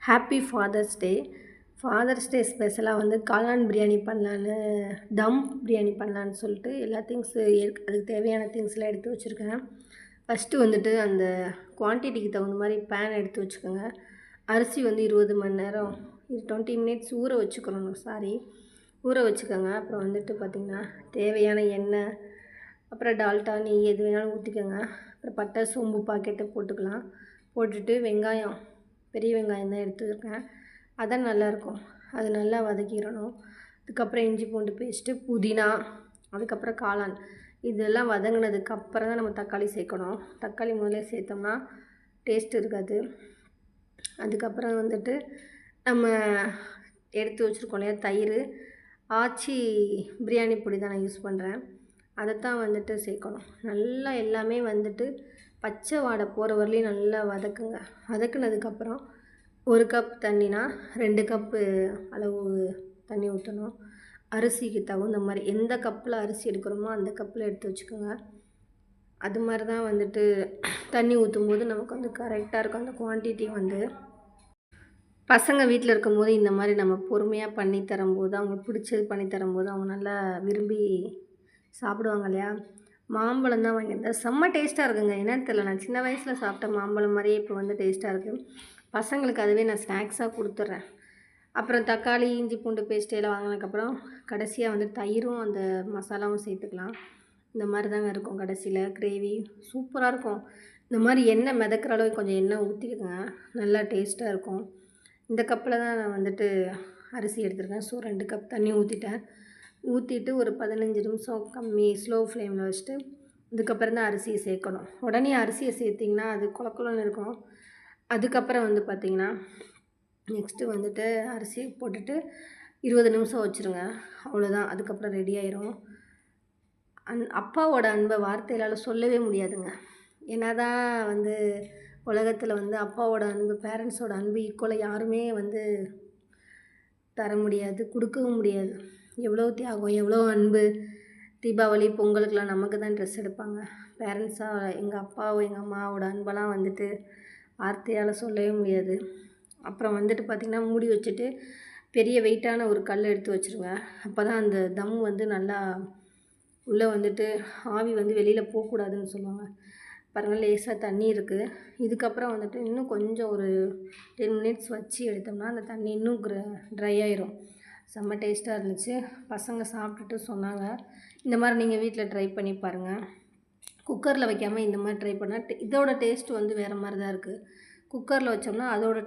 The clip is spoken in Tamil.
ஹாப்பி ஃபாதர்ஸ் டே. ஃபாதர்ஸ் டே ஸ்பெஷலாக வந்து காளான் பிரியாணி பண்ணலான்னு, தம் பிரியாணி பண்ணலான்னு சொல்லிட்டு எல்லா திங்ஸு அதுக்கு தேவையான திங்ஸ்லாம் எடுத்து வச்சுருக்கேன். ஃபஸ்ட்டு வந்துட்டு அந்த குவான்டிட்டிக்கு தகுந்த மாதிரி பேன் எடுத்து வச்சுக்கோங்க. அரிசி வந்து 20 மணி நேரம் 20 மினிட்ஸ் ஊற வச்சுக்கணும். ஊற வச்சுக்கோங்க. அப்புறம் வந்துட்டு பார்த்திங்கன்னா தேவையான எண்ணெய், அப்புறம் டால்டா, நெய் எது வேணாலும் ஊற்றிக்கோங்க. அப்புறம் பட்டை, சோம்பு பாக்கெட்டு போட்டுக்கலாம். போட்டுட்டு வெங்காயம், பெரிய வெங்காயம் தான் எடுத்துருக்கேன், அதான் நல்லாயிருக்கும். அது நல்லா வதக்கிடணும். அதுக்கப்புறம் இஞ்சி பூண்டு பேஸ்ட்டு, புதினா, அதுக்கப்புறம் காளான், இதெல்லாம் வதங்கினதுக்கப்புறம் தான் நம்ம தக்காளி சேர்க்கணும். தக்காளி முதல்ல சேர்த்தோம்னா டேஸ்ட் இருக்காது. அதுக்கப்புறம் வந்துட்டு நம்ம எடுத்து வச்சுருக்கோம் இல்லையா தயிர், ஆச்சி பிரியாணி பொடி தான் நான் யூஸ் பண்ணுறேன். அதைத்தான் வந்துட்டு சேர்க்கணும். நல்லா எல்லாமே வந்துட்டு பச்சை வாடை போகிற வரலையும் நல்லா வதக்குங்க. வதக்குனதுக்கப்புறம் 1 கப் தண்ணினா 2 கப்பு அளவு தண்ணி ஊற்றணும். அரிசிக்கு தகுந்த மாதிரி எந்த கப்பில் அரிசி எடுக்கிறோமோ அந்த கப்பில் எடுத்து வச்சுக்கோங்க. அது மாதிரி தான் வந்துட்டு தண்ணி ஊற்றும்போது நமக்கு வந்து கரெக்டாக இருக்கும் அந்த குவான்டிட்டி வந்து. பசங்க வீட்டில் இருக்கும்போது இந்த மாதிரி நம்ம பொறுமையாக பண்ணி தரும்போது, அவங்களுக்கு பிடிச்சது பண்ணி தரும்போது அவங்க நல்லா விரும்பி சாப்பிடுவாங்க இல்லையா. மாம்பழம் தான் வாங்கியிருந்தேன். செம்ம டேஸ்ட்டாக இருக்குங்க. என்னன்னு தெரியல, நான் சின்ன வயசில் சாப்பிட்ட மாம்பழம் மாதிரியே இப்போ வந்து டேஸ்ட்டாக இருக்குது. பசங்களுக்கு அதுவே நான் ஸ்நாக்ஸாக கொடுத்துட்றேன். அப்புறம் தக்காளி, இஞ்சி பூண்டு பேஸ்ட்டு எல்லாம் வாங்கினதுக்கப்புறம் கடைசியாக வந்து தயிரும் அந்த மசாலாவும் சேர்த்துக்கலாம். இந்த மாதிரி தாங்க இருக்கும். கடைசியில் கிரேவி சூப்பராக இருக்கும். இந்த மாதிரி எண்ணெய் மிதக்கிற அளவுக்கு கொஞ்சம் எண்ணெய் ஊற்றிக்கோங்க, நல்லா டேஸ்ட்டாக இருக்கும். இந்த கப்பில் தான் நான் வந்துட்டு அரிசி எடுத்துருக்கேன். ஸோ 2 கப் தண்ணி ஊற்றிட்டு ஒரு 15 நிமிஷம் ஸ்லோ ஃப்ளேமில் வச்சுட்டு இதுக்கப்புறம் தான் அரிசியை சேர்க்கணும். உடனே அரிசியை சேர்த்திங்கன்னா அது குழக்குலன்னு இருக்கும். அதுக்கப்புறம் வந்து பார்த்திங்கன்னா நெக்ஸ்ட்டு வந்துட்டு அரிசி போட்டுட்டு 20 நிமிஷம் வச்சுருங்க. அவ்வளோதான். அதுக்கப்புறம் ரெடி ஆயிரும். அப்பாவோட அன்பை வார்த்தையால் சொல்லவே முடியாதுங்க. என்ன தான் வந்து உலகத்தில் வந்து அப்பாவோட அன்பு, பேரண்ட்ஸோட அன்பு ஈக்குவலாக யாருமே வந்து தர முடியாது, கொடுக்கவும் முடியாது. எவ்வளோ தியாகம், எவ்வளோ அன்பு. தீபாவளி, பொங்கலுக்கெலாம் நமக்கு தான் ட்ரெஸ் எடுப்பாங்க. பேரண்ட்ஸாக எங்கள் அப்பாவோ எங்கள் அம்மாவோட அன்பெல்லாம் வந்துட்டு வார்த்தையால் சொல்லவே முடியாது. அப்புறம் வந்துட்டு பார்த்திங்கன்னா மூடி வச்சுட்டு பெரிய வெயிட்டான ஒரு கல் எடுத்து வச்சுருங்க. அப்போ தான் அந்த தம் வந்து நல்லா உள்ளே வந்துட்டு ஆவி வந்து வெளியில் போகக்கூடாதுன்னு சொல்லுவாங்க. பாருங்கள், லேசாக தண்ணி இருக்குது. இதுக்கப்புறம் வந்துட்டு இன்னும் கொஞ்சம் ஒரு 10 மினிட்ஸ் வச்சு எடுத்தோம்னா அந்த தண்ணி இன்னும் ட்ரை ஆயிரும். செம்ம டேஸ்ட்டாக இருந்துச்சு. பசங்க சாப்பிட்டுட்டு சொன்னாங்க. இந்த மாதிரி நீங்கள் வீட்டில் ட்ரை பண்ணி பாருங்கள். குக்கரில் வைக்காமல் இந்த மாதிரி ட்ரை பண்ணால் இதோட டேஸ்ட்டு வந்து வேறு மாதிரி தான் இருக்குது. குக்கரில் வச்சோம்னா அதோட